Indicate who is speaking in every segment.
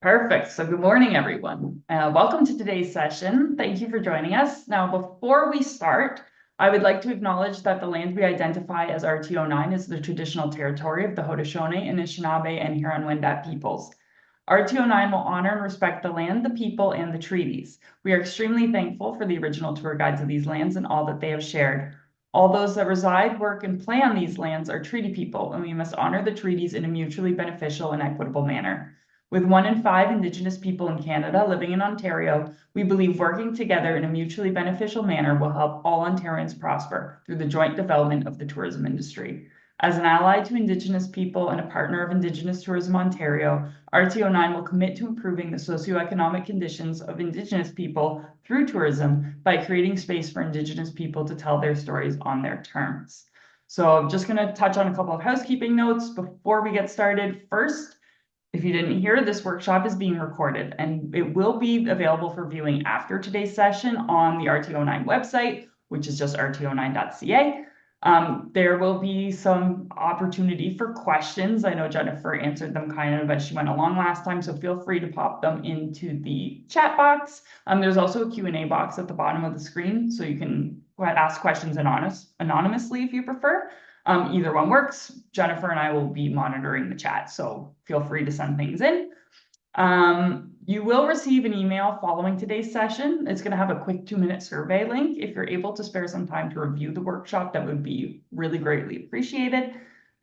Speaker 1: Perfect. So good morning, everyone. Welcome to today's session. Thank you for joining us. Now, before we start, I would like to acknowledge that the land we identify as RTO9 is the traditional territory of the Haudenosaunee, Anishinaabe, and Huron-Wendat peoples. RTO9 will honor and respect the land, the people, and the treaties. We are extremely thankful for the original tour guides of these lands and all that they have shared. All those that reside, work, and play on these lands are treaty people, and we must honor the treaties in a mutually beneficial and equitable manner. With 1 in 5 Indigenous people in Canada living in Ontario, we believe working together in a mutually beneficial manner will help all Ontarians prosper through the joint development of the tourism industry. As an ally to Indigenous people and a partner of Indigenous Tourism Ontario, RTO9 will commit to improving the socioeconomic conditions of Indigenous people through tourism by creating space for Indigenous people to tell their stories on their terms. So I'm just going to touch on a couple of housekeeping notes before we get started. First, if you didn't hear, this workshop is being recorded and it will be available for viewing after today's session on the RTO9 website, which is just rto9.ca. There will be some opportunity for questions. I know Jennifer answered them kind of as she went along last time, so feel free to pop them into the chat box. There's also a Q&A box at the bottom of the screen, so you can ask questions anonymously if you prefer. Either one works. Jennifer and I will be monitoring the chat, so feel free to send things in. You will receive an email following today's session. It's going to have a quick 2-minute survey link. If you're able to spare some time to review the workshop, that would be really greatly appreciated.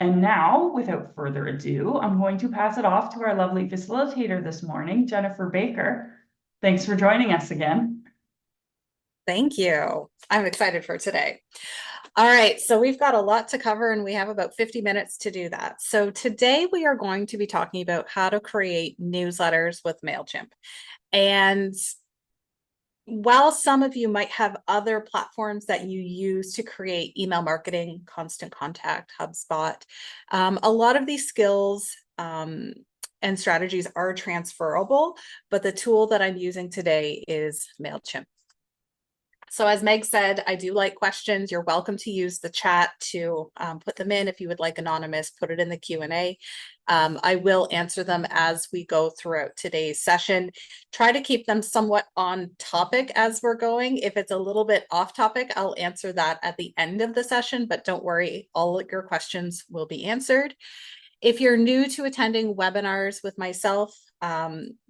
Speaker 1: And now, without further ado, I'm going to pass it off to our lovely facilitator this morning, Jennifer Baker. Thanks for joining us again.
Speaker 2: Thank you. I'm excited for today. All right, so we've got a lot to cover and we have about 50 minutes to do that. So today we are going to be talking about how to create newsletters with Mailchimp. And while some of you might have other platforms that you use to create email marketing, Constant Contact, HubSpot, a lot of these skills and strategies are transferable, but the tool that I'm using today is Mailchimp. So as Meg said, I do like questions. You're welcome to use the chat to put them in. If you would like anonymous, put it in the Q&A. I will answer them as we go throughout today's session. Try to keep them somewhat on topic as we're going. If it's a little bit off topic, I'll answer that at the end of the session, but don't worry, all of your questions will be answered. If you're new to attending webinars with myself,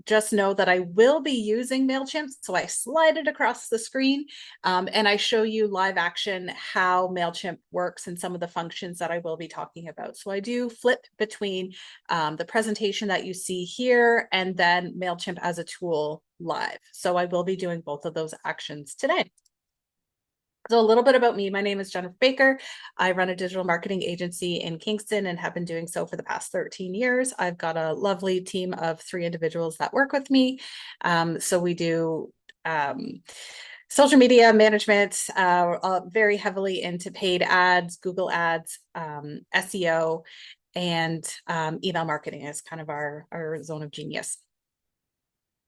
Speaker 2: just know that I will be using Mailchimp. So I slide it across the screen and I show you live action how Mailchimp works and some of the functions that I will be talking about. So I do flip between the presentation that you see here and then Mailchimp as a tool live. So I will be doing both of those actions today. So a little bit about me. My name is Jennifer Baker. I run a digital marketing agency in Kingston and have been doing so for the past 13 years. I've got a lovely team of 3 individuals that work with me. So we do social media management, very heavily into paid ads, Google ads, SEO, and email marketing is kind of our zone of genius.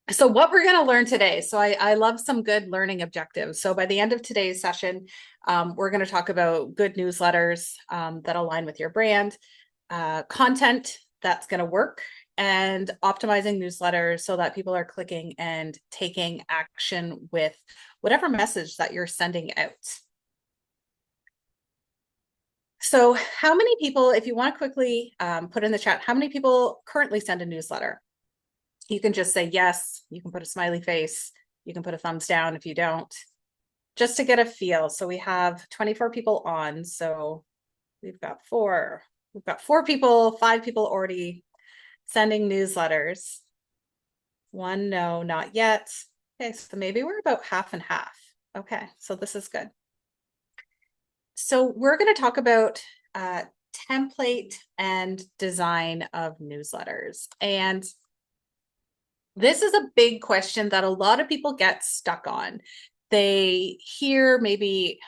Speaker 2: So what we're going to learn today, so I love some good learning objectives. So by the end of today's session, we're going to talk about good newsletters that align with your brand, content that's going to work, and optimizing newsletters so that people are clicking and taking action with whatever message that you're sending out. So how many people, if you want to quickly put in the chat, how many people currently send a newsletter? You can just say yes, you can put a smiley face, you can put a thumbs down if you don't, just to get a feel. So we have 24 people on, so we've got 4 people, 5 people already sending newsletters. 1, no, not yet. Okay, so maybe we're about half and half. Okay, so this is good. So we're going to talk about template and design of newsletters. And this is a big question that a lot of people get stuck on. They hear maybe,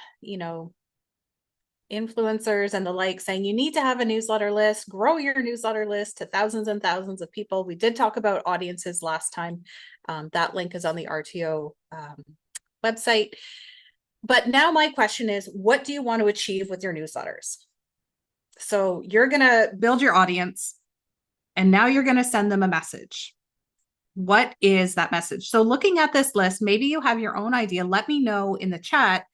Speaker 2: influencers and the like saying you need to have a newsletter list, grow your newsletter list to thousands and thousands of people. We did talk about audiences last time. That link is on the RTO website. But now my question is, what do you want to achieve with your newsletters? So you're going to build your audience and now you're going to send them a message. What is that message? So looking at this list, maybe you have your own idea. Let me know in the chat.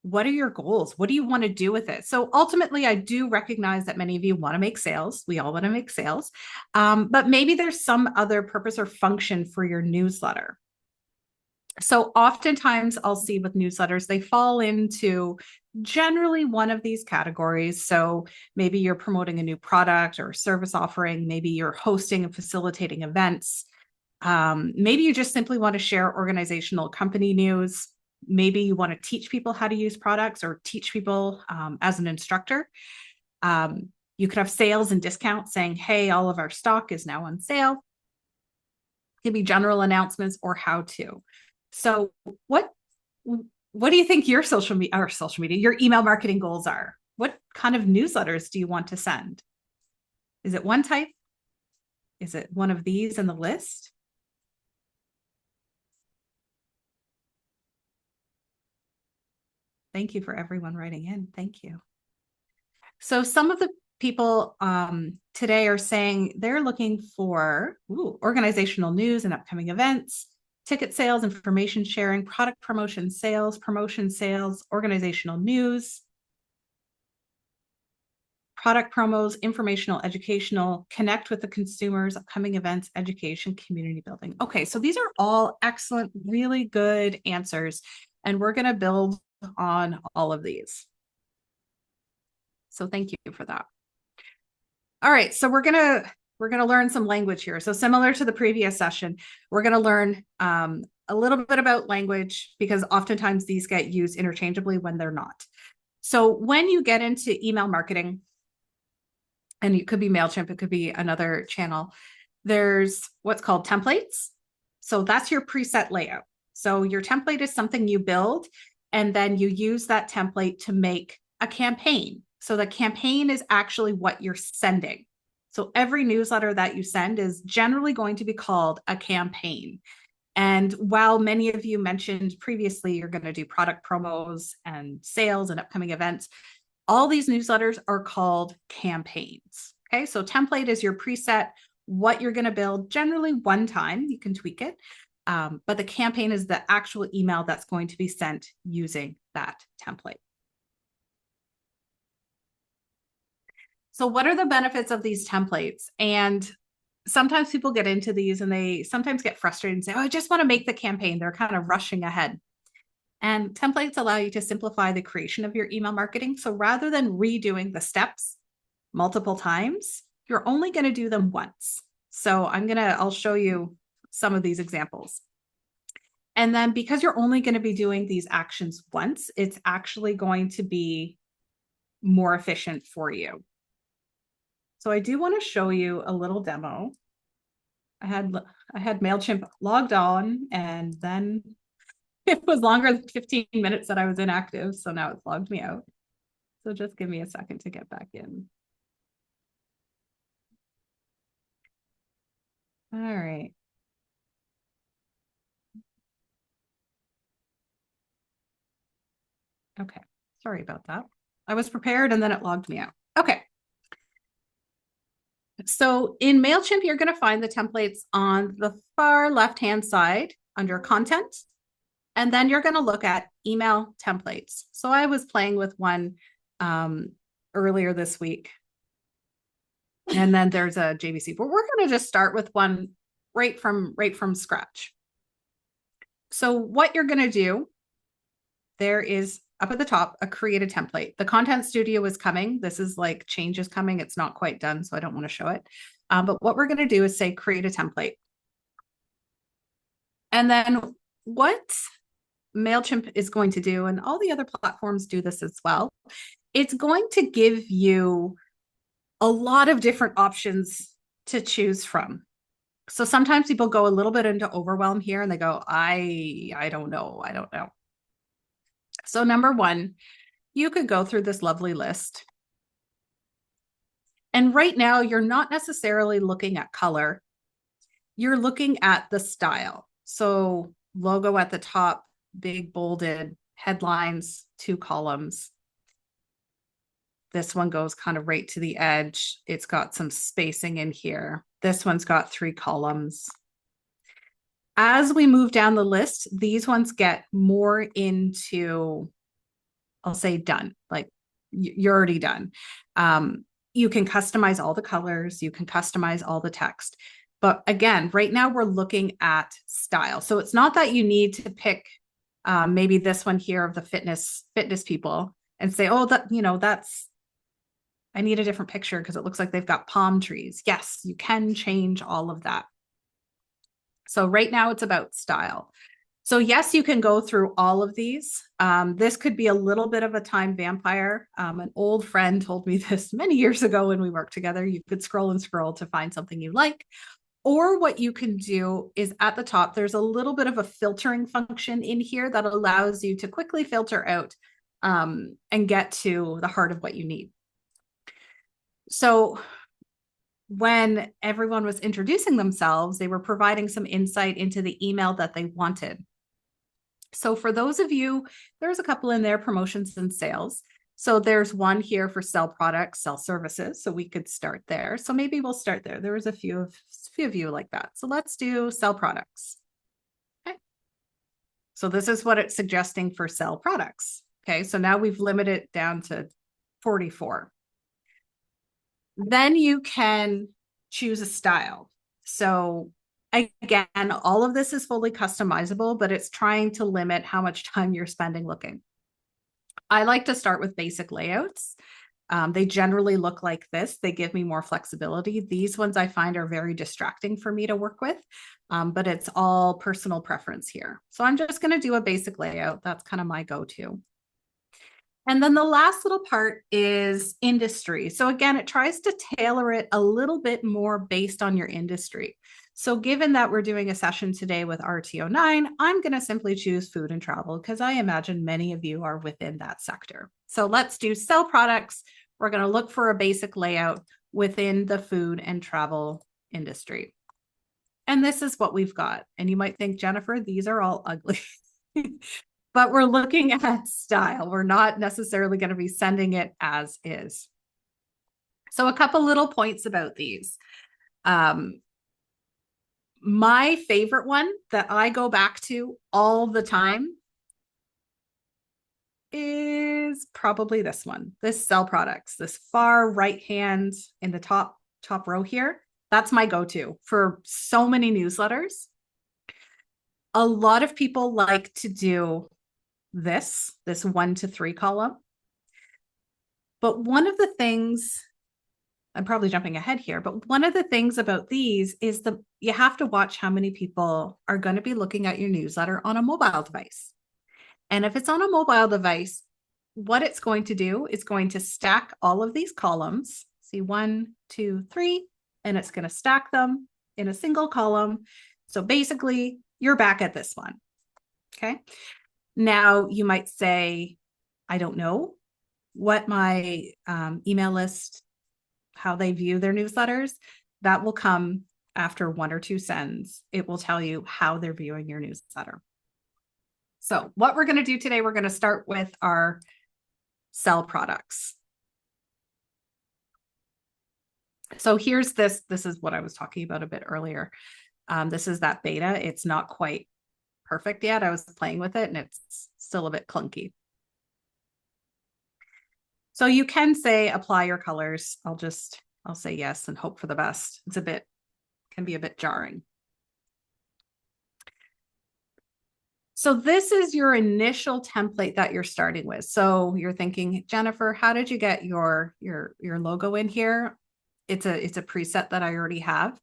Speaker 2: What are your goals? What do you want to do with it? So ultimately, I do recognize that many of you want to make sales. We all want to make sales. But maybe there's some other purpose or function for your newsletter. So oftentimes I'll see with newsletters, they fall into generally one of these categories. So maybe you're promoting a new product or service offering. Maybe you're hosting and facilitating events. Maybe you just simply want to share organizational company news. Maybe you want to teach people how to use products or teach people as an instructor. You could have sales and discounts saying, hey, all of our stock is now on sale. It could be general announcements or how to. So what do you think your social media, your email marketing goals are? What kind of newsletters do you want to send? Is it one type? Is it one of these in the list? Thank you for everyone writing in. Thank you. So some of the people today are saying they're looking for organizational news and upcoming events, ticket sales, information sharing, product promotion sales, organizational news, product promos, informational, educational, connect with the consumers, upcoming events, education, community building. Okay, so these are all excellent, really good answers, and we're going to build on all of these. So thank you for that. All right, so we're gonna learn some language here. So similar to the previous session, we're gonna learn a little bit about language because oftentimes these get used interchangeably when they're not. So when you get into email marketing, and it could be Mailchimp, it could be another channel, there's what's called templates. So that's your preset layout. So your template is something you build, and then you use that template to make a campaign. So the campaign is actually what you're sending. So every newsletter that you send is generally going to be called a campaign. And while many of you mentioned previously, you're going to do product promos and sales and upcoming events, all these newsletters are called campaigns. Okay, so template is your preset, what you're going to build, generally one time. You can tweak it. But the campaign is the actual email that's going to be sent using that template. So what are the benefits of these templates? And sometimes people get into these and they sometimes get frustrated and say, oh, I just want to make the campaign. They're kind of rushing ahead. And templates allow you to simplify the creation of your email marketing. So rather than redoing the steps multiple times, you're only going to do them once. So I'll show you some of these examples. And then because you're only going to be doing these actions once, it's actually going to be more efficient for you. So I do want to show you a little demo. I had Mailchimp logged on, and then it was longer than 15 minutes that I was inactive. So now it's logged me out. So just give me a second to get back in. All right. Okay. Sorry about that. I was prepared and then it logged me out. Okay. So in Mailchimp, you're going to find the templates on the far left-hand side under content. And then you're going to look at email templates. So I was playing with one earlier this week. And then there's a JVC, but we're going to just start with one right from scratch. So what you're going to do, there is up at the top, a create a template. The content studio is coming. This is like change is coming. It's not quite done, so I don't want to show it. But what we're going to do is say create a template. And then what Mailchimp is going to do, and all the other platforms do this as well, it's going to give you a lot of different options to choose from. So sometimes people go a little bit into overwhelm here and they go, I don't know. So number one, you could go through this lovely list. And right now, you're not necessarily looking at color. You're looking at the style. So logo at the top, big bolded, headlines, 2 columns. This one goes kind of right to the edge. It's got some spacing in here. This one's got 3 columns. As we move down the list, these ones get more into, I'll say done, like you're already done. You can customize all the colors, you can customize all the text. But again, right now we're looking at style. So it's not that you need to pick maybe this one here of the fitness people and say, oh, that, that's, I need a different picture because it looks like they've got palm trees. Yes, you can change all of that. So right now it's about style. So yes, you can go through all of these. This could be a little bit of a time vampire. An old friend told me this many years ago when we worked together. You could scroll and scroll to find something you like. Or what you can do is at the top, there's a little bit of a filtering function in here that allows you to quickly filter out and get to the heart of what you need. So when everyone was introducing themselves, they were providing some insight into the email that they wanted. So for those of you, there's a couple in there, promotions and sales. So there's one here for sell products, sell services. So we could start there. So maybe we'll start there. There was a few of you like that. So let's do sell products. Okay. So this is what it's suggesting for sell products. Okay. So now we've limited it down to 44. Then you can choose a style. So again, all of this is fully customizable, but it's trying to limit how much time you're spending looking. I like to start with basic layouts. They generally look like this. They give me more flexibility. These ones I find are very distracting for me to work with, but it's all personal preference here. So I'm just going to do a basic layout. That's kind of my go-to. And then the last little part is industry. So again, it tries to tailor it a little bit more based on your industry. So given that we're doing a session today with RTO9, I'm going to simply choose food and travel because I imagine many of you are within that sector. So let's do sell products. We're going to look for a basic layout within the food and travel industry. And this is what we've got. And you might think, Jennifer, these are all ugly. But we're looking at style. We're not necessarily going to be sending it as is. So a couple little points about these. My favorite one that I go back to all the time is probably this one, this sell products, this far right hand in the top row here. That's my go-to for so many newsletters. A lot of people like to do this 1 to 3 column. But one of the things, I'm probably jumping ahead here, but one of the things about these is you have to watch how many people are going to be looking at your newsletter on a mobile device. And if it's on a mobile device, what it's going to do is going to stack all of these columns. See 1, 2, 3, and it's going to stack them in a single column. So basically, you're back at this one. Okay. Now you might say, I don't know what my email list, how they view their newsletters. That will come after 1 or 2 sends. It will tell you how they're viewing your newsletter. So what we're going to do today, we're going to start with our sell products. So here's this is what I was talking about a bit earlier. This is that beta. It's not quite perfect yet. I was playing with it and it's still a bit clunky. So you can say apply your colors. I'll say yes and hope for the best. Can be a bit jarring. So this is your initial template that you're starting with. So you're thinking, Jennifer, how did you get your logo in here? It's a preset that I already have.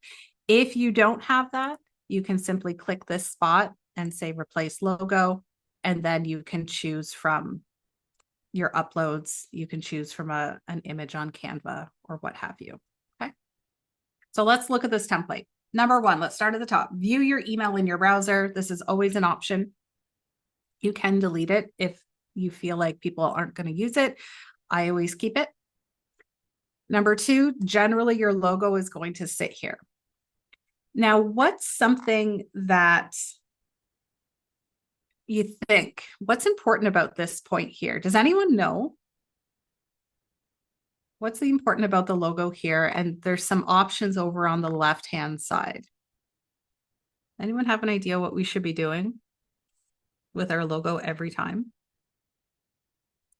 Speaker 2: If you don't have that, you can simply click this spot and say replace logo, and then you can choose from your uploads. You can choose from an image on Canva or what have you. Okay. So let's look at this template. Number 1, let's start at the top. View your email in your browser. This is always an option. You can delete it if you feel like people aren't going to use it. I always keep it. Number 2, generally your logo is going to sit here. Now, what's something that you think, what's important about this point here? Does anyone know? What's the important about the logo here? And there's some options over on the left-hand side. Anyone have an idea what we should be doing with our logo every time?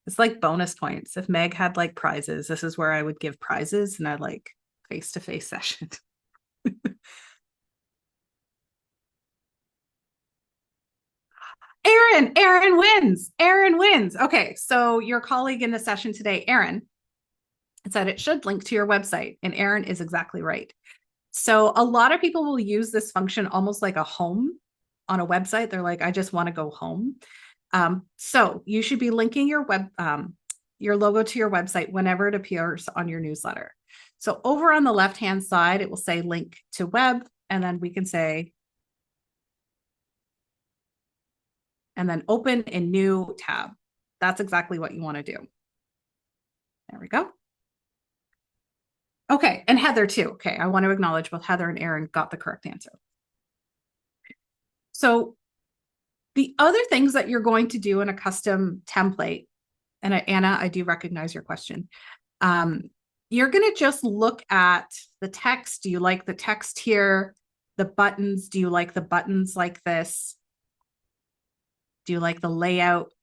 Speaker 2: It's like bonus points. If Meg had like prizes, this is where I would give prizes and I'd like face-to-face session. Aaron wins. Aaron wins. Okay, so your colleague in the session today, Aaron, said it should link to your website, and Aaron is exactly right. So a lot of people will use this function almost like a home on a website. They're like, I just want to go home. So you should be linking your logo to your website whenever it appears on your newsletter. So over on the left-hand side, it will say link to web, and then we can say, and then open a new tab. That's exactly what you want to do. There we go. Okay, and Heather too. Okay, I want to acknowledge both Heather and Aaron got the correct answer. So the other things that you're going to do in a custom template, and Anna, I do recognize your question. You're going to just look at the text. Do you like the text here? The buttons, do you like the buttons like this? Do you like the layout?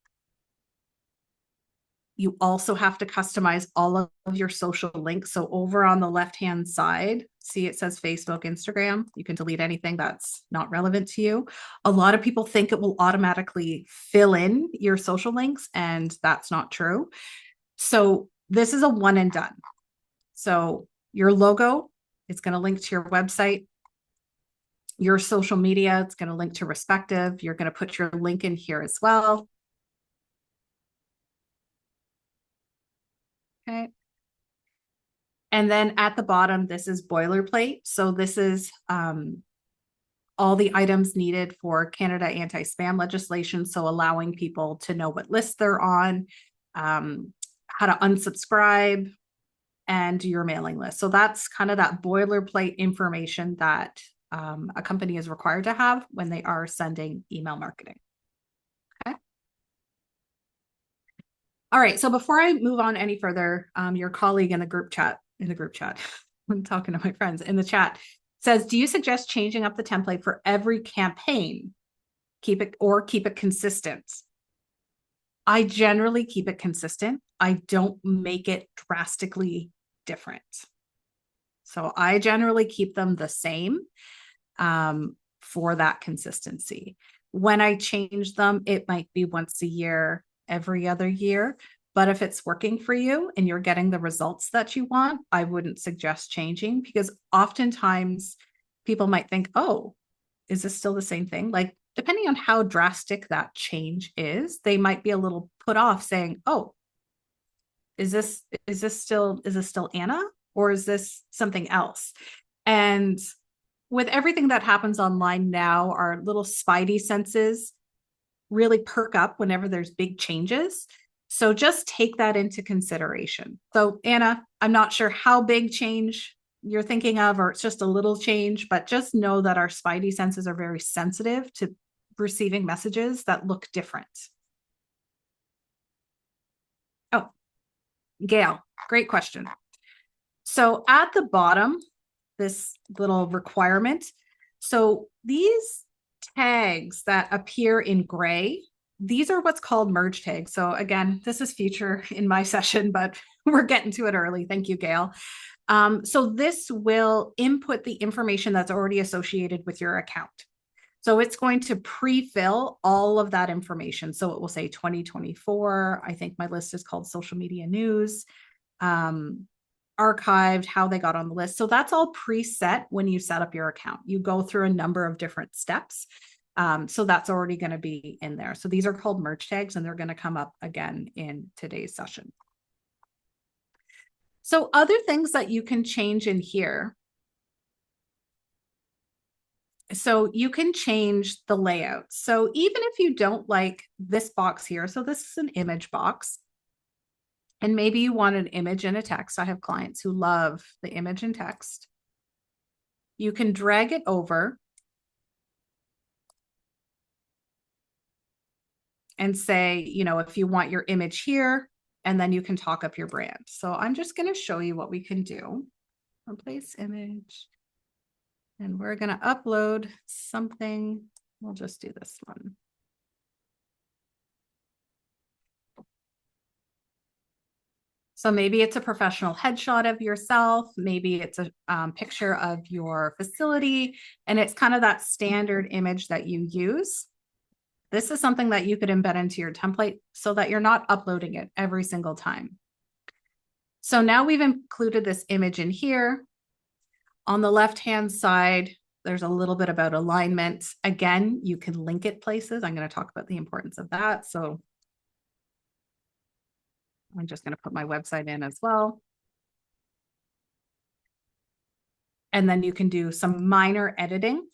Speaker 2: You also have to customize all of your social links. So over on the left-hand side, see it says Facebook, Instagram. You can delete anything that's not relevant to you. A lot of people think it will automatically fill in your social links, and that's not true. So this is a one and done. So your logo, it's going to link to your website. Your social media, it's going to link to respective. You're going to put your link in here as well. Okay. And then at the bottom, this is boilerplate. So this is all the items needed for Canada anti-spam legislation. So allowing people to know what list they're on, how to unsubscribe, and your mailing list. So that's kind of that boilerplate information that a company is required to have when they are sending email marketing. Okay. All right. So before I move on any further, your colleague in the group chat, I'm talking to my friends in the chat, says, do you suggest changing up the template for every campaign? Keep it consistent. I generally keep it consistent. I don't make it drastically different. So I generally keep them the same for that consistency. When I change them, it might be once a year, every other year. But if it's working for you and you're getting the results that you want, I wouldn't suggest changing, because oftentimes people might think, oh, is this still the same thing? Like, depending on how drastic that change is, they might be a little put off saying, oh, is this still Anna, or is this something else? And with everything that happens online now, our little spidey senses really perk up whenever there's big changes. So just take that into consideration. So Anna, I'm not sure how big change you're thinking of, or it's just a little change, but just know that our spidey senses are very sensitive to receiving messages that look different. Oh, Gail, great question. So at the bottom, this little requirement. So these tags that appear in gray, these are what's called merge tags. So again, this is future in my session, but we're getting to it early. Thank you, Gail. So this will input the information that's already associated with your account. So it's going to pre-fill all of that information. So it will say 2024. I think my list is called social media news. Archived, how they got on the list. So that's all preset when you set up your account. You go through a number of different steps. So that's already going to be in there. So these are called merge tags, and they're going to come up again in today's session. So other things that you can change in here. So you can change the layout. So even if you don't like this box here, so this is an image box, and maybe you want an image and a text. I have clients who love the image and text. You can drag it over and say, you know, if you want your image here, and then you can talk up your brand. So I'm just going to show you what we can do. Replace image. And we're going to upload something. We'll just do this one. So maybe it's a professional headshot of yourself. Maybe it's a picture of your facility. And it's kind of that standard image that you use. This is something that you could embed into your template so that you're not uploading it every single time. So now we've included this image in here. On the left-hand side, there's a little bit about alignment. Again, you can link it places. I'm going to talk about the importance of that. So I'm just going to put my website in as well. And then you can do some minor editing.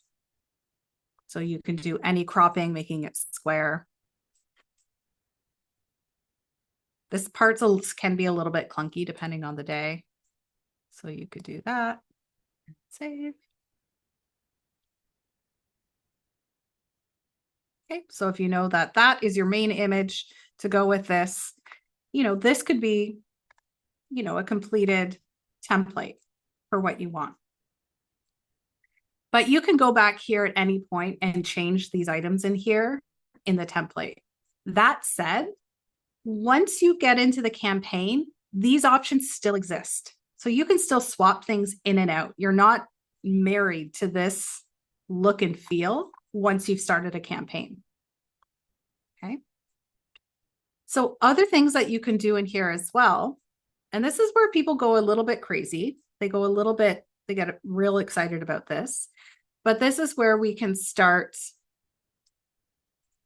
Speaker 2: So you can do any cropping, making it square. This part can be a little bit clunky depending on the day. So you could do that. Save. Okay, so if you know that that is your main image to go with this, this could be, a completed template for what you want. But you can go back here at any point and change these items in here in the template. That said, once you get into the campaign, these options still exist. So you can still swap things in and out. You're not married to this look and feel once you've started a campaign. Okay. So other things that you can do in here as well, and this is where people go a little bit crazy. They get real excited about this, but this is where we can start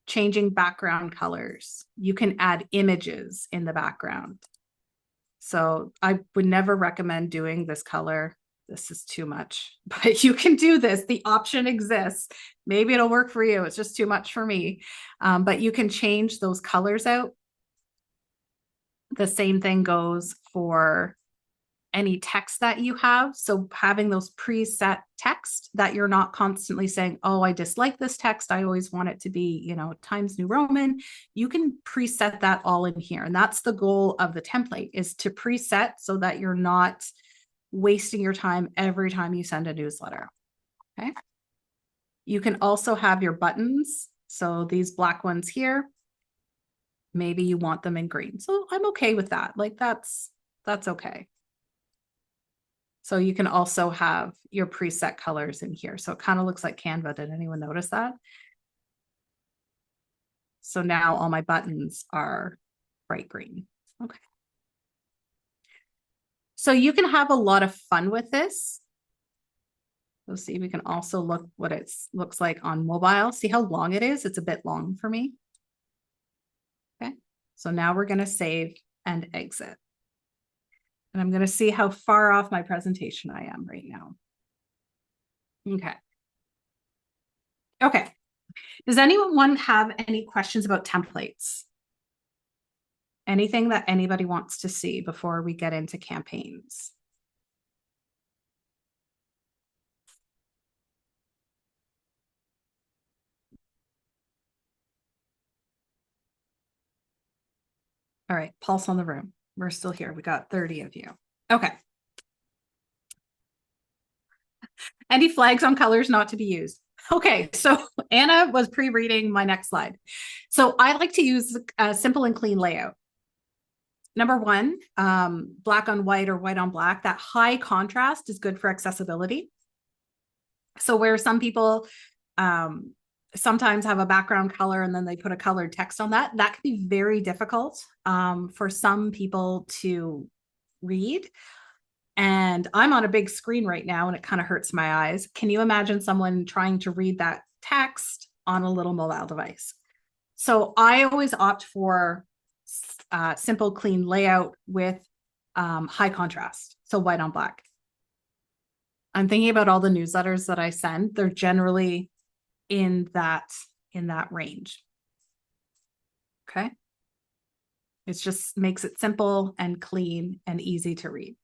Speaker 2: changing background colors. You can add images in the background. So I would never recommend doing this color. This is too much, but you can do this. The option exists. Maybe it'll work for you. It's just too much for me. But you can change those colors out. The same thing goes for any text that you have. So having those preset text that you're not constantly saying, oh, I dislike this text. I always want it to be, Times New Roman. You can preset that all in here. And that's the goal of the template, is to preset so that you're not wasting your time every time you send a newsletter. Okay. You can also have your buttons. So these black ones here, maybe you want them in green. So I'm okay with that. Like that's okay. So you can also have your preset colors in here. So it kind of looks like Canva. Did anyone notice that? So now all my buttons are bright green. Okay. So you can have a lot of fun with this. Let's see, we can also look what it looks like on mobile. See how long it is? It's a bit long for me. Okay. So now we're going to save and exit. And I'm going to see how far off my presentation I am right now. Okay. Okay. Does anyone have any questions about templates? Anything that anybody wants to see before we get into campaigns? All right, pulse on the room. We're still here. We got 30 of you. Okay. Any flags on colors not to be used? Okay, so Anna was pre-reading my next slide. So I like to use a simple and clean layout. Number one, black on white or white on black. That high contrast is good for accessibility. So where some people sometimes have a background color and then they put a colored text on that, that can be very difficult for some people to read. And I'm on a big screen right now and it kind of hurts my eyes. Can you imagine someone trying to read that text on a little mobile device? So I always opt for simple, clean layout with high contrast. So white on black. I'm thinking about all the newsletters that I send. They're generally in that range. Okay. It just makes it simple and clean and easy to read.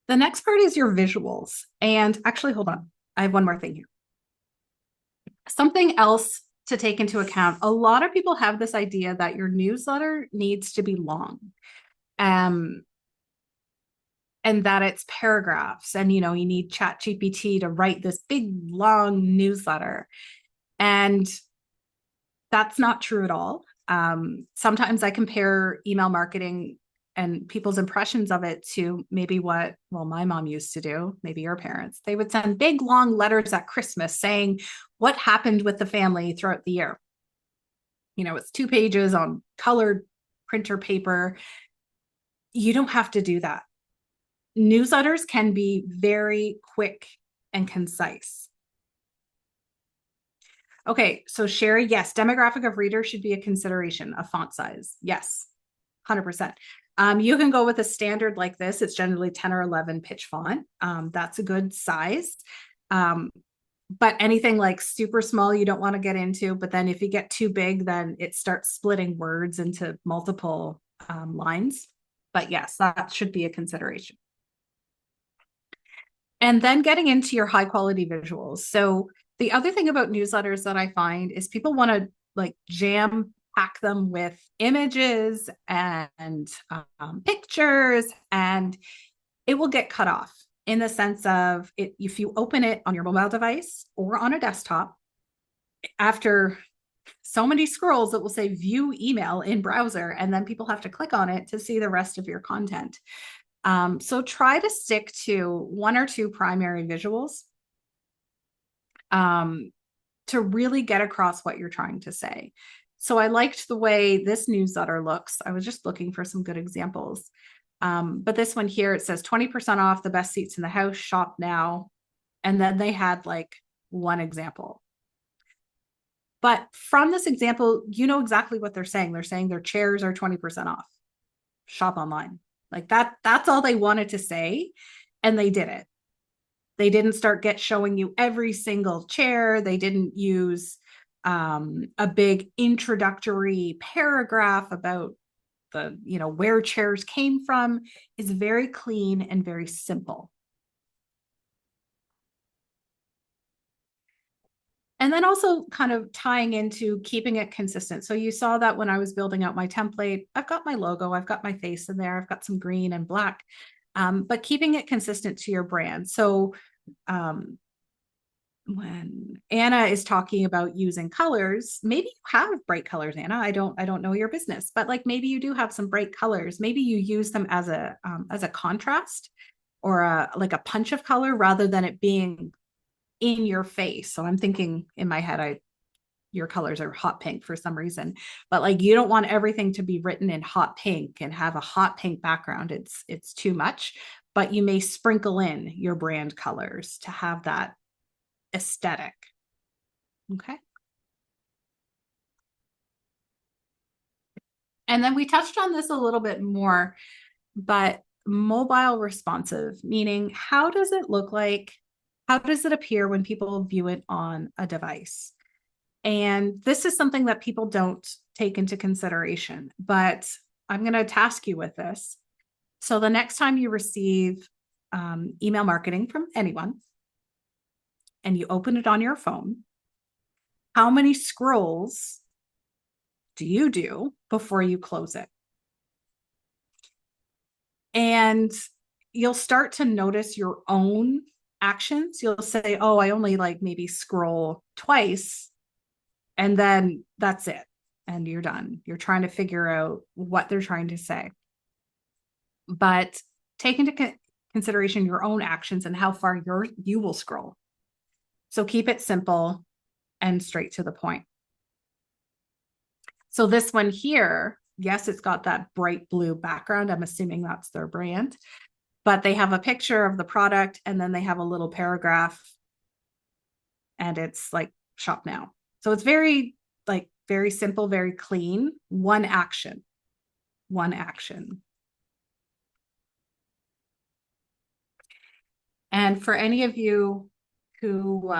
Speaker 2: The next part is your visuals. And actually, hold on. I have one more thing here. Something else to take into account. A lot of people have this idea that your newsletter needs to be long. and that it's paragraphs, and you need chat gpt to write this big long newsletter. And that's not true at all. Sometimes I compare email marketing and people's impressions of it to maybe what, well, my mom used to do, maybe your parents. They would send big long letters at Christmas saying what happened with the family throughout the year. It's 2 pages on colored printer paper. You don't have to do that. Newsletters can be very quick and concise. Okay, so Sherry, yes, demographic of reader should be a consideration. A font size, yes, 100%. You can go with a standard like this. It's generally 10 or 11 pitch font. That's a good size. But anything like super small, you don't want to get into. But then if you get too big, then it starts splitting words into multiple lines. But yes, that should be a consideration. And then getting into your high quality visuals. So the other thing about newsletters that I find is people want to like jam pack them with images and pictures, and it will get cut off in the sense of it, if you open it on your mobile device or on a desktop, after so many scrolls, it will say view email in browser, and then people have to click on it to see the rest of your content. So try to stick to 1 or 2 primary visuals to really get across what you're trying to say. So I liked the way this newsletter looks. I was just looking for some good examples. But this one here, it says 20% off the best seats in the house, shop now. And then they had like one example. But from this example, you know exactly what they're saying. They're saying their chairs are 20% off. Shop online. Like that's all they wanted to say. And they did it. They didn't start showing you every single chair. They didn't use a big introductory paragraph about the, where chairs came from. Is very clean and very simple. And then also kind of tying into keeping it consistent. So you saw that when I was building out my template, I've got my logo, I've got my face in there, I've got some green and black, but keeping it consistent to your brand. So when Anna is talking about using colors, maybe you have bright colors, Anna. I don't know your business, but like maybe you do have some bright colors. Maybe you use them as a contrast or like a punch of color rather than it being in your face. So I'm thinking in my head, your colors are hot pink for some reason, but like you don't want everything to be written in hot pink and have a hot pink background. It's too much, but you may sprinkle in your brand colors to have that aesthetic. Okay. And then we touched on this a little bit more, but mobile responsive, meaning how does it look like? How does it appear when people view it on a device? And this is something that people don't take into consideration, but I'm going to task you with this. So the next time you receive email marketing from anyone and you open it on your phone, how many scrolls do you do before you close it? And you'll start to notice your own actions. You'll say, oh, I only like maybe scroll twice, and then that's it. And you're done. You're trying to figure out what they're trying to say. But take into consideration your own actions and how far you will scroll. So keep it simple and straight to the point. So this one here, yes, it's got that bright blue background. I'm assuming that's their brand, but they have a picture of the product and then they have a little paragraph and it's like shop now. So it's very simple, very clean. One action. And for any of you who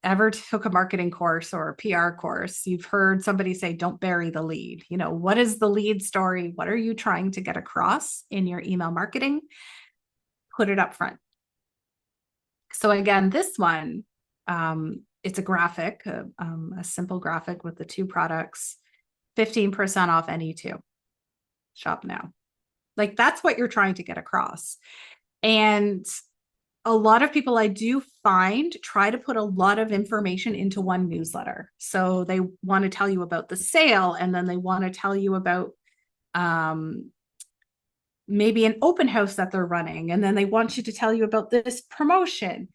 Speaker 2: ever took a marketing course or a PR course, you've heard somebody say, don't bury the lead. What is the lead story? What are you trying to get across in your email marketing? Put it up front. So again, this one, it's a graphic, a simple graphic with the 2 products, 15% off any 2. Shop now. Like that's what you're trying to get across. And a lot of people I do find try to put a lot of information into one newsletter. So they want to tell you about the sale, and then they want to tell you about um, maybe an open house that they're running, and then they want you to tell you about this promotion.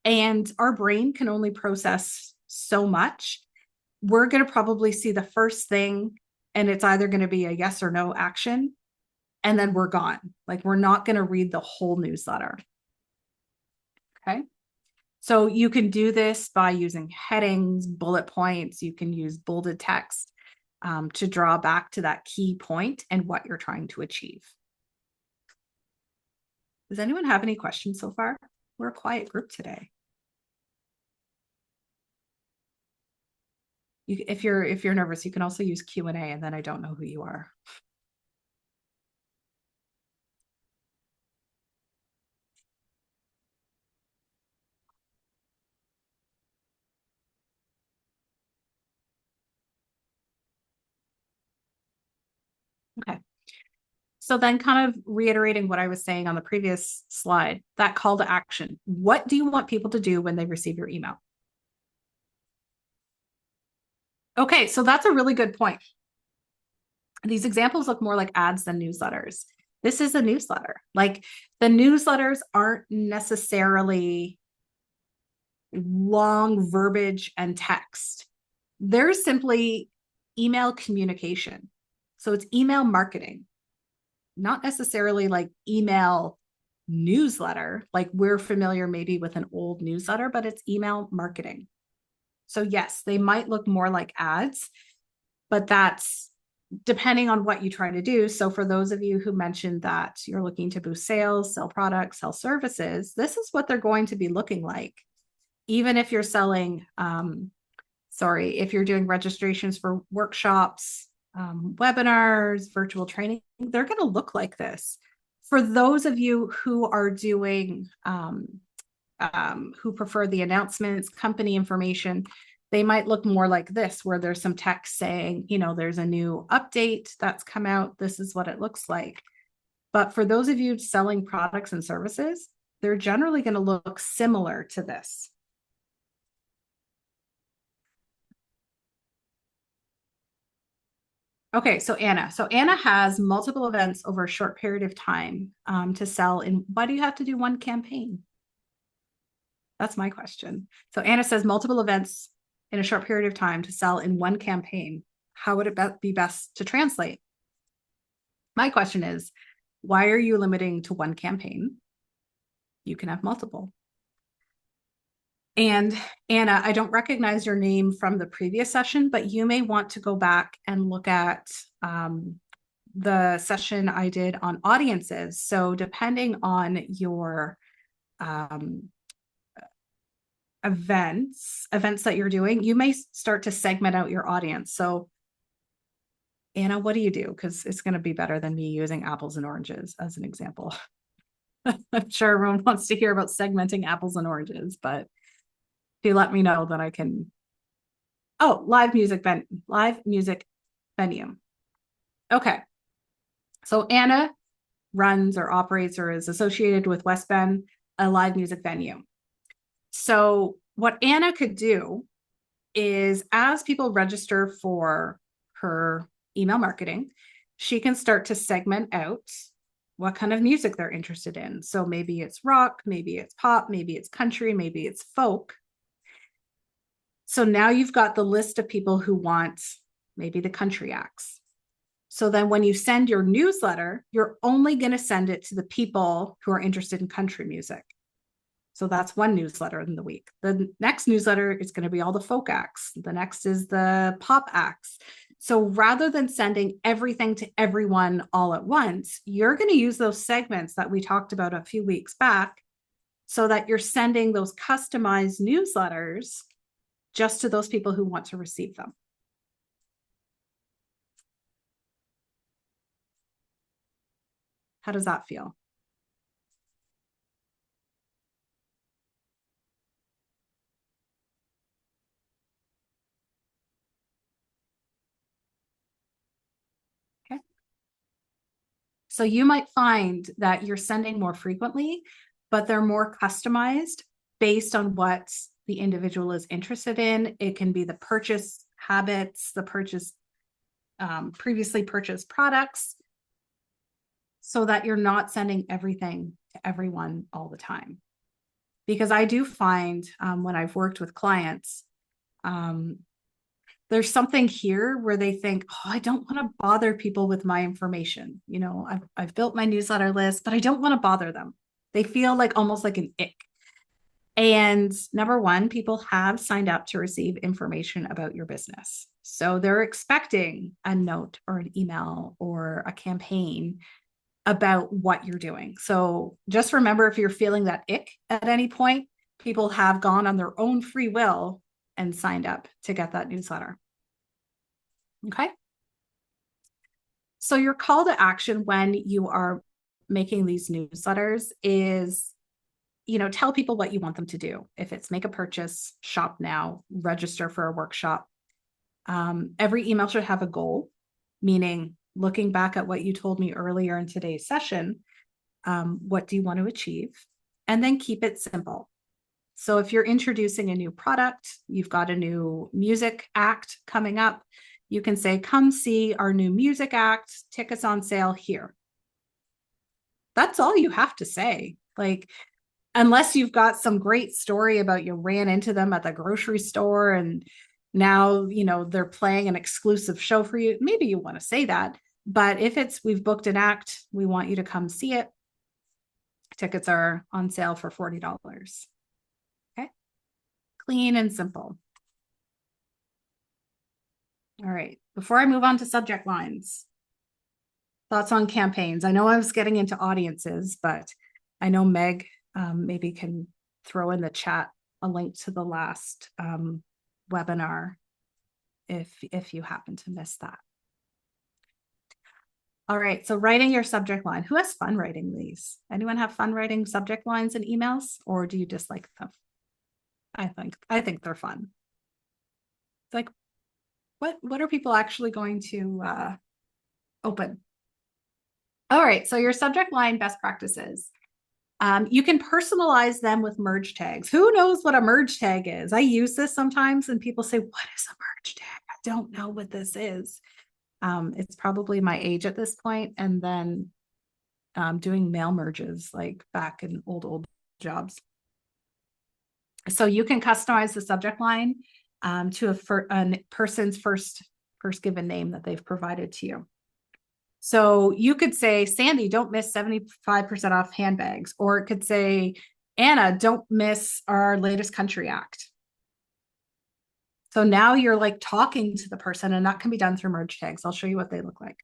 Speaker 2: And our brain can only process so much. We're going to probably see the first thing, and it's either going to be a yes or no action, and then we're gone. Like we're not going to read the whole newsletter. Okay. So you can do this by using headings, bullet points. You can use bolded text to draw back to that key point and what you're trying to achieve. Does anyone have any questions so far? We're a quiet group today. If you're nervous, you can also use Q&A, and then I don't know who you are. Okay. So then kind of reiterating what I was saying on the previous slide, that call to action. What do you want people to do when they receive your email? Okay, so that's a really good point. These examples look more like ads than newsletters. This is a newsletter. Like the newsletters aren't necessarily long verbiage and text. They're simply email communication. So it's email marketing, not necessarily like email newsletter. Like we're familiar maybe with an old newsletter, but it's email marketing. So yes, they might look more like ads, but that's depending on what you try to do. So for those of you who mentioned that you're looking to boost sales, sell products, sell services, this is what they're going to be looking like. Even if you're selling, if you're doing registrations for workshops, webinars, virtual training, they're going to look like this. For those of you who are doing, who prefer the announcements, company information, they might look more like this, where there's some text saying, there's a new update that's come out. This is what it looks like. But for those of you selling products and services, they're generally going to look similar to this. Okay, so Anna. So Anna has multiple events over a short period of time to sell. And why do you have to do one campaign? That's my question. So Anna says multiple events in a short period of time to sell in one campaign. How would it be best to translate? My question is, why are you limiting to one campaign? You can have multiple. And Anna, I don't recognize your name from the previous session, but you may want to go back and look at the session I did on audiences. So depending on your events that you're doing, you may start to segment out your audience. So Anna, what do you do? Because it's going to be better than me using apples and oranges as an example. I'm sure everyone wants to hear about segmenting apples and oranges, but if you let me know, then I can. Oh, live music venue. Okay. So Anna runs or operates or is associated with West Bend, a live music venue. So what Anna could do is, as people register for her email marketing, she can start to segment out what kind of music they're interested in. So maybe it's rock, maybe it's pop, maybe it's country, maybe it's folk. So now you've got the list of people who want maybe the country acts. So then when you send your newsletter, you're only going to send it to the people who are interested in country music. So that's one newsletter in the week. The next newsletter is going to be all the folk acts. The next is the pop acts. So rather than sending everything to everyone all at once, you're going to use those segments that we talked about a few weeks back so that you're sending those customized newsletters just to those people who want to receive them. How does that feel? So you might find that you're sending more frequently, but they're more customized based on what the individual is interested in. It can be the purchase habits, the purchase previously purchased products, so that you're not sending everything to everyone all the time. Because I do find when I've worked with clients, there's something here where they think, oh, I don't want to bother people with my information. You know, I've built my newsletter list, but I don't want to bother them. They feel like almost like an ick. And number one, people have signed up to receive information about your business. So they're expecting a note or an email or a campaign about what you're doing. So just remember, if you're feeling that ick at any point, people have gone on their own free will and signed up to get that newsletter. Okay. So your call to action when you are making these newsletters is, tell people what you want them to do. If it's make a purchase, shop now, register for a workshop. Every email should have a goal, meaning looking back at what you told me earlier in today's session, what do you want to achieve? And then keep it simple. So if you're introducing a new product, you've got a new music act coming up, you can say, come see our new music act, tickets on sale here. That's all you have to say. Like, unless you've got some great story about you ran into them at the grocery store and now, they're playing an exclusive show for you, maybe you want to say that. But if it's, we've booked an act, we want you to come see it, tickets are on sale for $40. Okay. Clean and simple. All right. Before I move on to subject lines, thoughts on campaigns. I know I was getting into audiences, but I know Meg maybe can throw in the chat a link to the last webinar if you happen to miss that. All right, so writing your subject line. Who has fun writing these? Anyone have fun writing subject lines in emails, or do you dislike them? I think they're fun. It's like, what are people actually going to open? All right, so your subject line best practices. You can personalize them with merge tags. Who knows what a merge tag is? I use this sometimes and people say, what is a merge tag? I don't know what this is. It's probably my age at this point, and then doing mail merges like back in old jobs. So you can customize the subject line to a person's first given name that they've provided to you. So you could say, Sandy, don't miss 75% off handbags. Or it could say, Anna, don't miss our latest country act. So now you're like talking to the person, and that can be done through merge tags. I'll show you what they look like.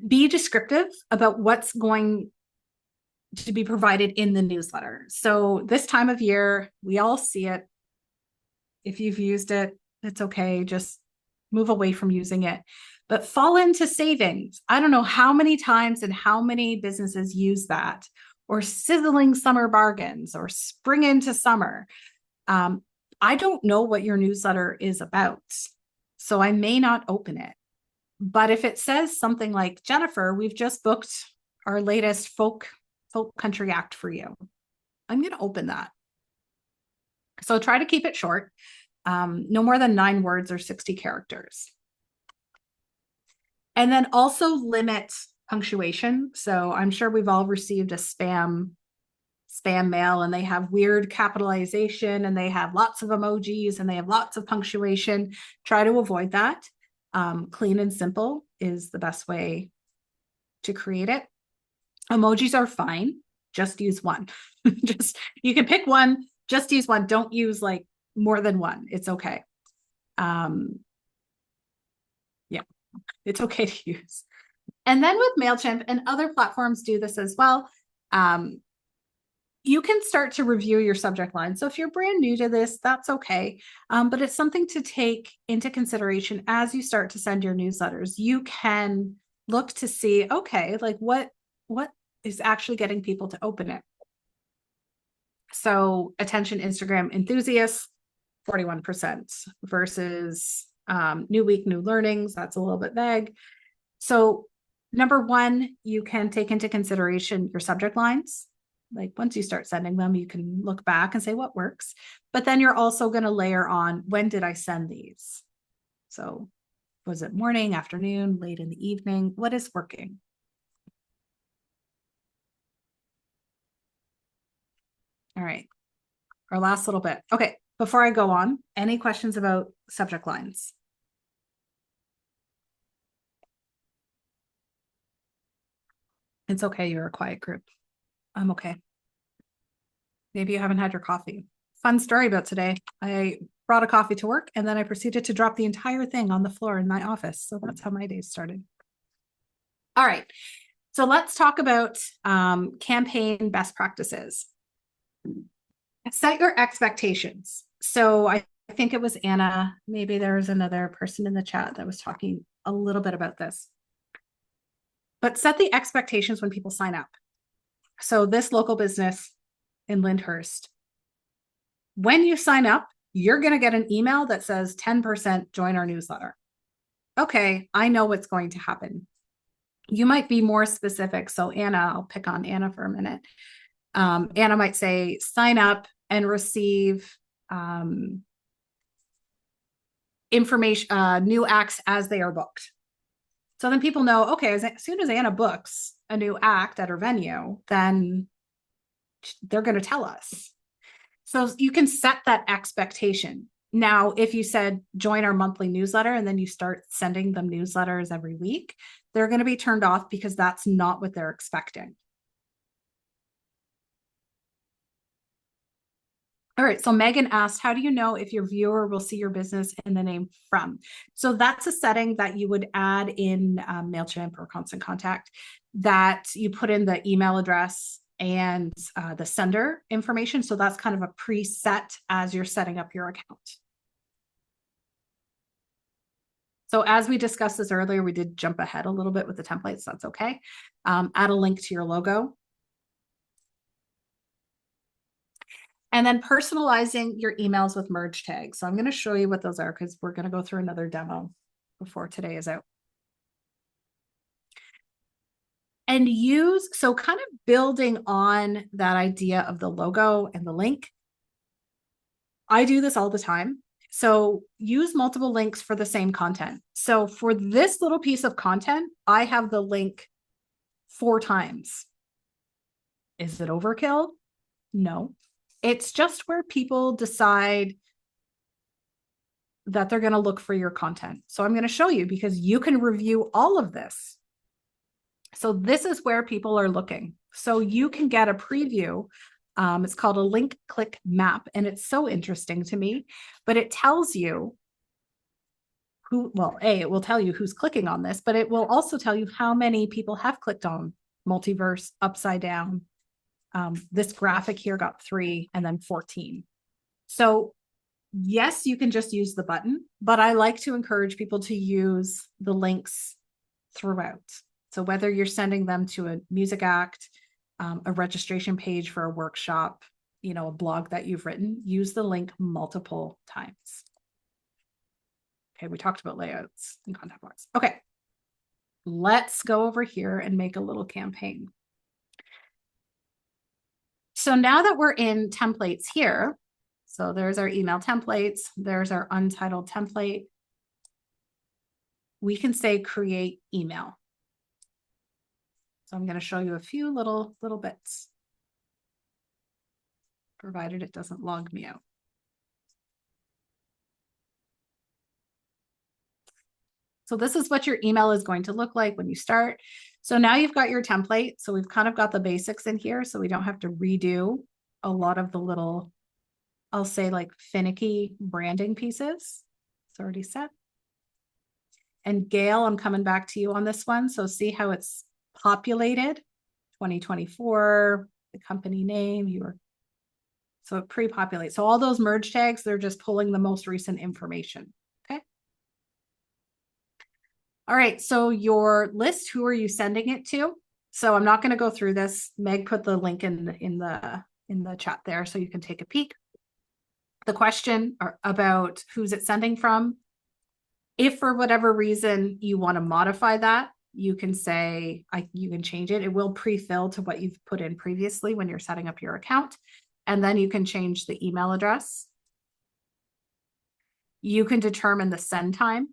Speaker 2: Be descriptive about what's going to be provided in the newsletter. So this time of year, we all see it. If you've used it, it's okay. Just move away from using it, but fall into savings. I don't know how many times and how many businesses use that, or sizzling summer bargains, or spring into summer. I don't know what your newsletter is about, so I may not open it. But if it says something like, Jennifer, we've just booked our latest folk country act for you, I'm going to open that. So try to keep it short. No more than 9 words or 60 characters. And then also limit punctuation. So I'm sure we've all received a spam mail, and they have weird capitalization, and they have lots of emojis, and they have lots of punctuation. Try to avoid that. Clean and simple is the best way to create it. Emojis are fine. Just use one. You can pick one, just use one. Don't use like more than one. It's okay. Yeah, it's okay to use. And then with Mailchimp, and other platforms do this as well, you can start to review your subject line. So if you're brand new to this, that's okay. But it's something to take into consideration as you start to send your newsletters. You can look to see, okay, like what is actually getting people to open it. So attention Instagram enthusiasts, 41% versus new week, new learnings. That's a little bit vague. So number one, you can take into consideration your subject lines. Like once you start sending them, you can look back and say what works. But then you're also going to layer on, when did I send these? So was it morning, afternoon, late in the evening? What is working? All right, our last little bit. Okay, before I go on, any questions about subject lines? It's okay, you're a quiet group. I'm okay. Maybe you haven't had your coffee. Fun story about today. I brought a coffee to work and then I proceeded to drop the entire thing on the floor in my office. So that's how my day started. All right. So let's talk about campaign best practices. Set your expectations. So I think it was Anna. Maybe there was another person in the chat that was talking a little bit about this. But set the expectations when people sign up. So this local business in Lyndhurst, when you sign up, you're going to get an email that says 10% join our newsletter. Okay, I know what's going to happen. You might be more specific. So Anna, I'll pick on Anna for a minute. Anna might say, sign up and receive information, new acts as they are booked. So then people know, okay, as soon as Anna books a new act at her venue, then they're going to tell us. So you can set that expectation. Now, if you said join our monthly newsletter and then you start sending them newsletters every week, they're going to be turned off because that's not what they're expecting. All right, so Megan asked, how do you know if your viewer will see your business in the name from? So that's a setting that you would add in Mailchimp or Constant Contact, that you put in the email address and the sender information. So that's kind of a preset as you're setting up your account. So as we discussed this earlier, we did jump ahead a little bit with the templates. So that's okay. Add a link to your logo. And then personalizing your emails with merge tags. So I'm going to show you what those are because we're going to go through another demo before today is out. And so kind of building on that idea of the logo and the link. I do this all the time. So use multiple links for the same content. So for this little piece of content, I have the link 4 times. Is it overkill? No. It's just where people decide that they're going to look for your content. So I'm going to show you because you can review all of this. So this is where people are looking. So you can get a preview. It's called a link click map. And it's so interesting to me, but it tells you who, well, it will tell you who's clicking on this, but it will also tell you how many people have clicked on multiverse, upside down. This graphic here got 3 and then 14. So yes, you can just use the button, but I like to encourage people to use the links throughout. So whether you're sending them to a music act, a registration page for a workshop, a blog that you've written, use the link multiple times. Okay, we talked about layouts and contact blocks. Okay, let's go over here and make a little campaign. So now that we're in templates here, so there's our email templates, there's our untitled template. We can say create email. So I'm going to show you a few little bits, provided it doesn't log me out. So this is what your email is going to look like when you start. So now you've got your template. So we've kind of got the basics in here, so we don't have to redo a lot of the little, I'll say like finicky branding pieces. It's already set. And Gail, I'm coming back to you on this one. So see how it's populated, 2024, the company name, so it pre-populates. So all those merge tags, they're just pulling the most recent information. Okay. All right. So your list, who are you sending it to? So I'm not going to go through this. Meg put the link in the chat there so you can take a peek. The question about who's it sending from. If for whatever reason you want to modify that, you can say, you can change it. It will pre-fill to what you've put in previously when you're setting up your account. And then you can change the email address. You can determine the send time.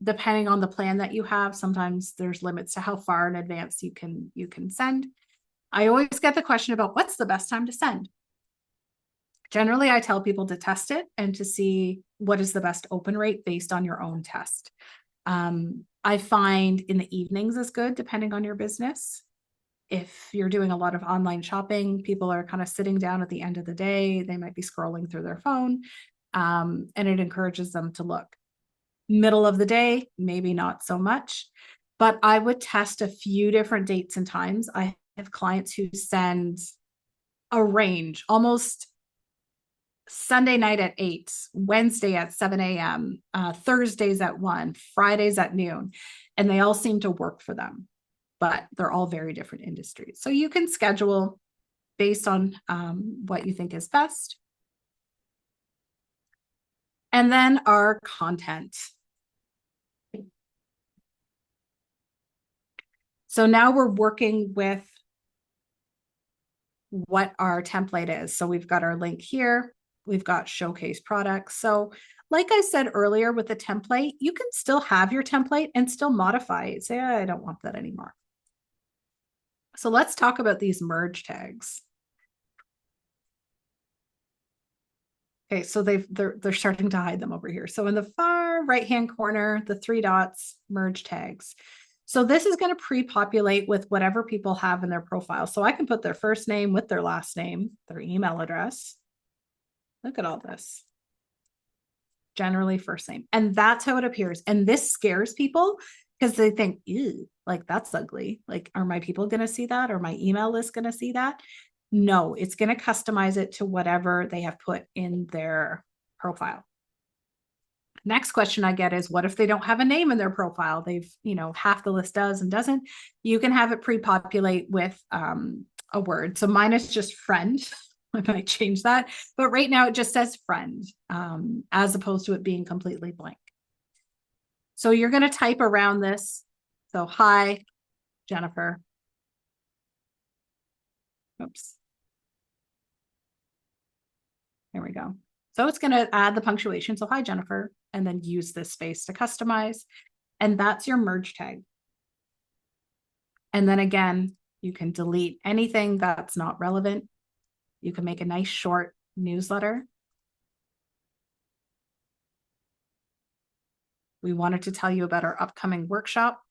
Speaker 2: Depending on the plan that you have, sometimes there's limits to how far in advance you can send. I always get the question about what's the best time to send. Generally, I tell people to test it and to see what is the best open rate based on your own test. I find in the evenings is good, depending on your business. If you're doing a lot of online shopping, people are kind of sitting down at the end of the day. They might be scrolling through their phone, and it encourages them to look. Middle of the day, maybe not so much, but I would test a few different dates and times. I have clients who send a range, almost Sunday night at 8, Wednesday at 7 a.m., Thursdays at 1, Fridays at noon, and they all seem to work for them, but they're all very different industries. So you can schedule based on what you think is best. And then our content. So now we're working with what our template is. So we've got our link here. We've got showcase products. So like I said earlier with the template, you can still have your template and still modify it. Say, I don't want that anymore. So let's talk about these merge tags. Okay, so they're starting to hide them over here. So in the far right-hand corner, the 3 dots, merge tags. So this is going to pre-populate with whatever people have in their profile. So I can put their first name with their last name, their email address. Look at all this. Generally first name. And that's how it appears. And this scares people because they think, ew, like that's ugly. Like, are my people going to see that? Or my email list going to see that? No, it's going to customize it to whatever they have put in their profile. Next question I get is, what if they don't have a name in their profile? They've, half the list does and doesn't. You can have it pre-populate with a word. So mine is just friend. I might change that, but right now it just says friend, as opposed to it being completely blank. So you're going to type around this. So, hi, Jennifer. Oops. There we go. So it's going to add the punctuation. So, hi, Jennifer, and then use this space to customize. And that's your merge tag. And then again, you can delete anything that's not relevant. You can make a nice short newsletter. We wanted to tell you about our upcoming workshop.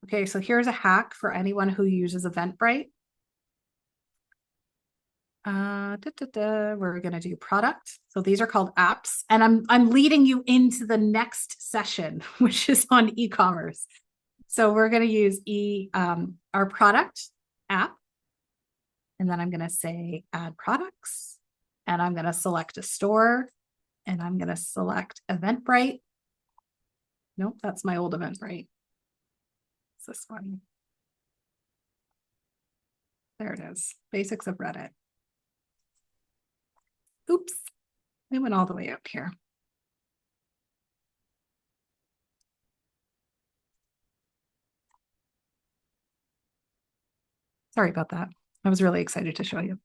Speaker 2: Okay, so here's a hack for anyone who uses Eventbrite. We're going to do product. So these are called apps, and I'm leading you into the next session, which is on e-commerce. So we're going to use our product app, and then I'm going to say add products, and I'm going to select a store, and I'm going to select Eventbrite. Nope, that's my old Eventbrite. It's this one. There it is. Basics of Reddit. Oops, we went all the way up here. Sorry about that. I was really excited to show you.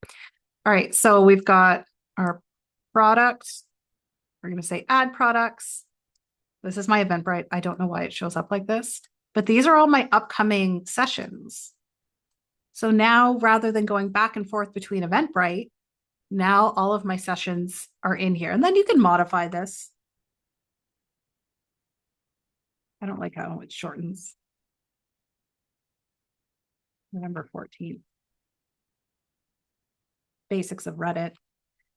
Speaker 2: All right, so we've got our products. We're going to say add products. This is my Eventbrite. I don't know why it shows up like this, but these are all my upcoming sessions. So now, rather than going back and forth between Eventbrite, now all of my sessions are in here. And then you can modify this. I don't like how it shortens. November 14th. Basics of Reddit.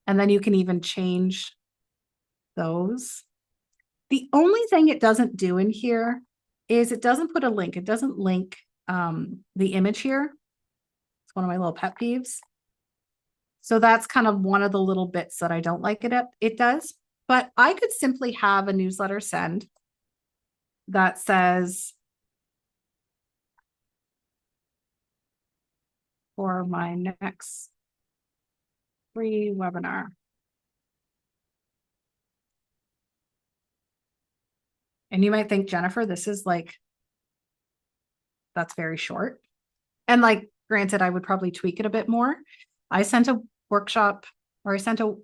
Speaker 2: And then you can even change those. The only thing it doesn't do in here is it doesn't put a link. It doesn't link the image here. It's one of my little pet peeves. So that's kind of one of the little bits that I don't like it does. But I could simply have a newsletter send that says, for my next free webinar. And you might think, Jennifer, this is like That's very short. And like, granted, I would probably tweak it a bit more. I sent a workshop or I sent a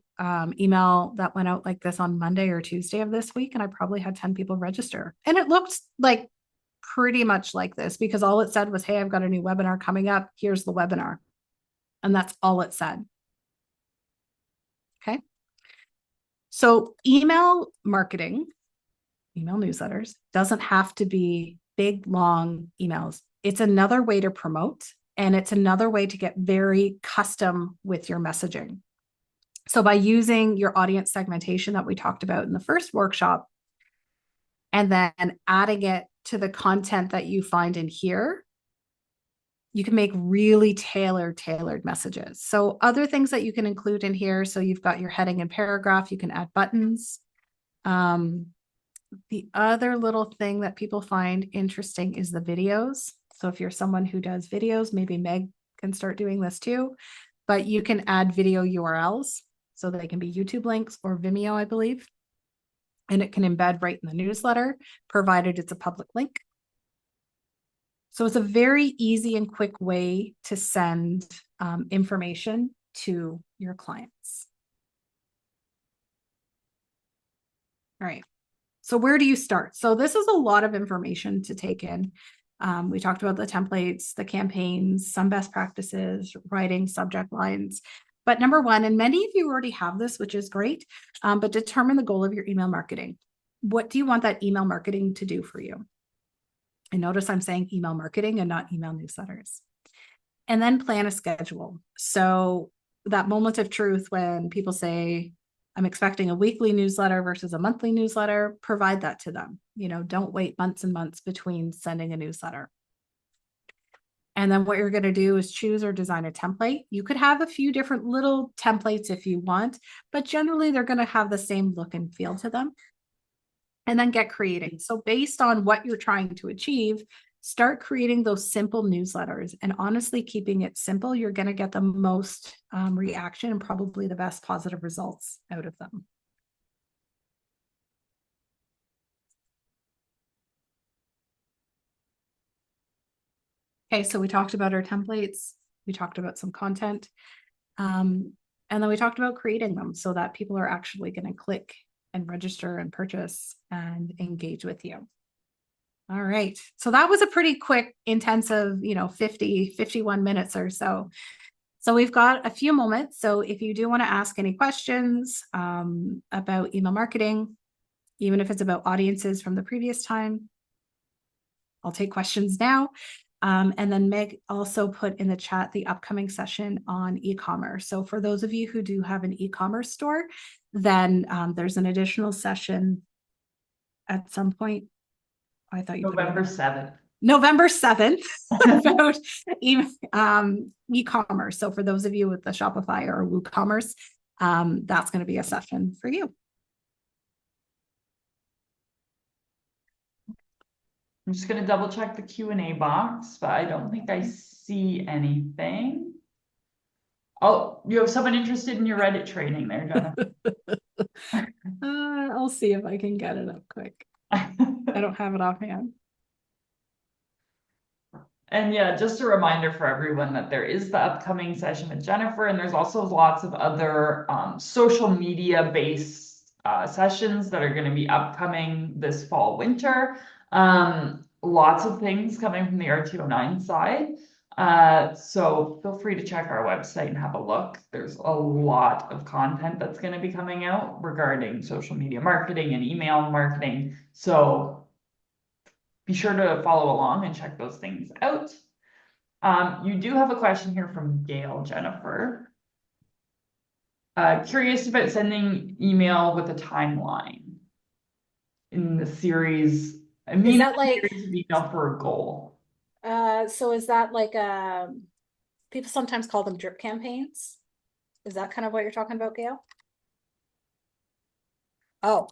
Speaker 2: email that went out like this on Monday or Tuesday of this week, and I probably had 10 people register. And it looked like pretty much like this because all it said was, hey, I've got a new webinar coming up. Here's the webinar. And that's all it said. Okay. So email marketing, email newsletters doesn't have to be big, long emails. It's another way to promote, and it's another way to get very custom with your messaging. So by using your audience segmentation that we talked about in the first workshop, and then adding it to the content that you find in here, you can make really tailored messages. So other things that you can include in here. So you've got your heading and paragraph, you can add buttons. The other little thing that people find interesting is the videos. So if you're someone who does videos, maybe Meg can start doing this too, but you can add video URLs. So they can be YouTube links or Vimeo, I believe. And it can embed right in the newsletter, provided it's a public link. So it's a very easy and quick way to send information to your clients. All right. So where do you start? So this is a lot of information to take in. We talked about the templates, the campaigns, some best practices, writing subject lines. But number one, and many of you already have this, which is great, but determine the goal of your email marketing. What do you want that email marketing to do for you? And notice I'm saying email marketing and not email newsletters. And then plan a schedule. So that moment of truth when people say, I'm expecting a weekly newsletter versus a monthly newsletter, provide that to them. Don't wait months and months between sending a newsletter. And then what you're going to do is choose or design a template. You could have a few different little templates if you want, but generally they're going to have the same look and feel to them. And then get creating. So based on what you're trying to achieve, start creating those simple newsletters. And honestly, keeping it simple, you're going to get the most reaction and probably the best positive results out of them. Okay, so we talked about our templates. We talked about some content. And then we talked about creating them so that people are actually going to click and register and purchase and engage with you. All right. So that was a pretty quick, intensive, 51 minutes or so. So we've got a few moments. So if you do want to ask any questions about email marketing, even if it's about audiences from the previous time, I'll take questions now. And then Meg also put in the chat the upcoming session on e-commerce. So for those of you who do have an e-commerce store, then there's an additional session at some point. I thought you
Speaker 1: November 7th.
Speaker 2: November 7th about e-commerce. So for those of you with the Shopify or WooCommerce, that's going to be a session for you.
Speaker 1: I'm just going to double check the Q&A box, but I don't think I see anything. Oh, you have someone interested in your Reddit training there, Jenna.
Speaker 2: I'll see if I can get it up quick. I don't have it offhand.
Speaker 1: And yeah, just a reminder for everyone that there is the upcoming session with Jennifer, and there's also lots of other social media based sessions that are going to be upcoming this fall, winter. Lots of things coming from the RTO9 side. So feel free to check our website and have a look. There's a lot of content that's going to be coming out regarding social media marketing and email marketing. So be sure to follow along and check those things out. You do have a question here from Gail Jennifer. Curious about sending email with a timeline in the series. I mean,
Speaker 2: is that like
Speaker 1: email for a goal?
Speaker 2: So is that like people sometimes call them drip campaigns? Is that kind of what you're talking about, Gail? Oh,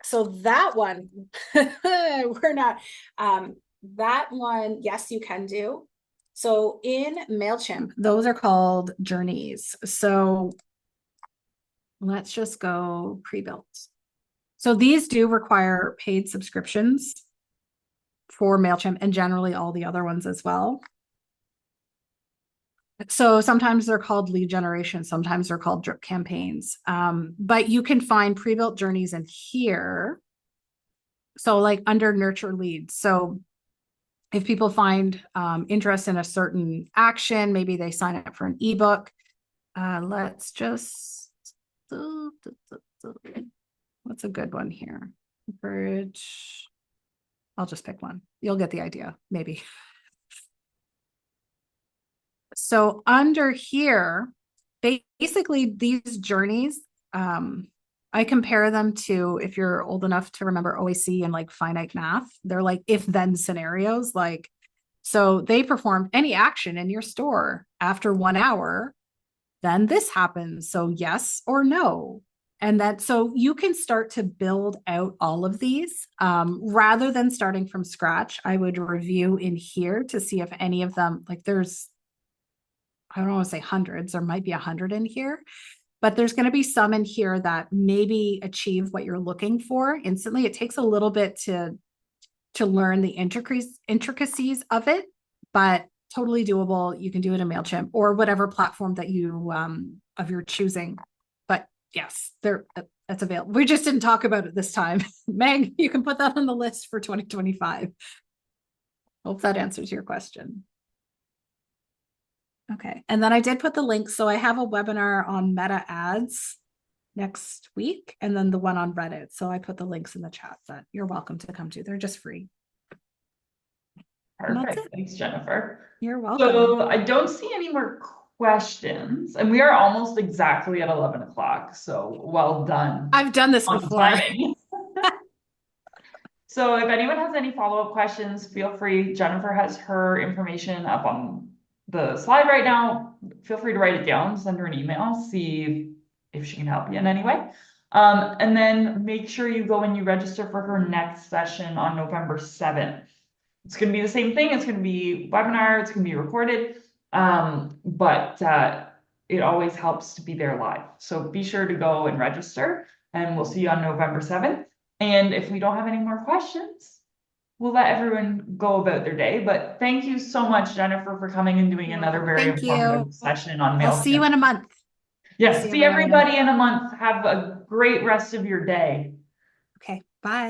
Speaker 2: so that one, we're not, that one, yes, you can do. So in Mailchimp, those are called journeys. So let's just go pre-built. So these do require paid subscriptions. for Mailchimp and generally all the other ones as well. So sometimes they're called lead generation, sometimes they're called drip campaigns. But you can find pre-built journeys in here. So like under nurture leads. So if people find interest in a certain action, maybe they sign up for an ebook. Let's just, what's a good one here? Encourage. I'll just pick one. You'll get the idea, maybe. So under here, basically these journeys, I compare them to, if you're old enough to remember OAC and like finite math, they're like if then scenarios. Like, so they perform any action in your store after 1 hour, then this happens. So yes or no. And that, so you can start to build out all of these rather than starting from scratch. I would review in here to see if any of them, like there's, I don't want to say hundreds, there might be 100 in here, but there's going to be some in here that maybe achieve what you're looking for instantly. It takes a little bit to learn the intricacies of it, but totally doable. You can do it in Mailchimp or whatever platform that you of your choosing. But yes, that's available. We just didn't talk about it this time. Meg, you can put that on the list for 2025. Hope that answers your question. Okay. And then I did put the link. So I have a webinar on meta ads next week and then the one on Reddit. So I put the links in the chat that you're welcome to come to. They're just free.
Speaker 1: Perfect. Thanks, Jennifer.
Speaker 2: You're welcome.
Speaker 1: So I don't see any more questions, and we are almost exactly at 11 o'clock. So well done.
Speaker 2: I've done this before.
Speaker 1: So if anyone has any follow-up questions, feel free. Jennifer has her information up on the slide right now. Feel free to write it down, send her an email, see if she can help you in any way. And then make sure you go and you register for her next session on November 7th. It's going to be the same thing. It's going to be webinar. It's going to be recorded. But it always helps to be there live. So be sure to go and register, and we'll see you on November 7th. And if we don't have any more questions, we'll let everyone go about their day. But thank you so much, Jennifer, for coming and doing another very informative session on Mailchimp.
Speaker 2: I'll see you in a month.
Speaker 1: Yes, see everybody in a month. Have a great rest of your day.
Speaker 2: Okay, bye.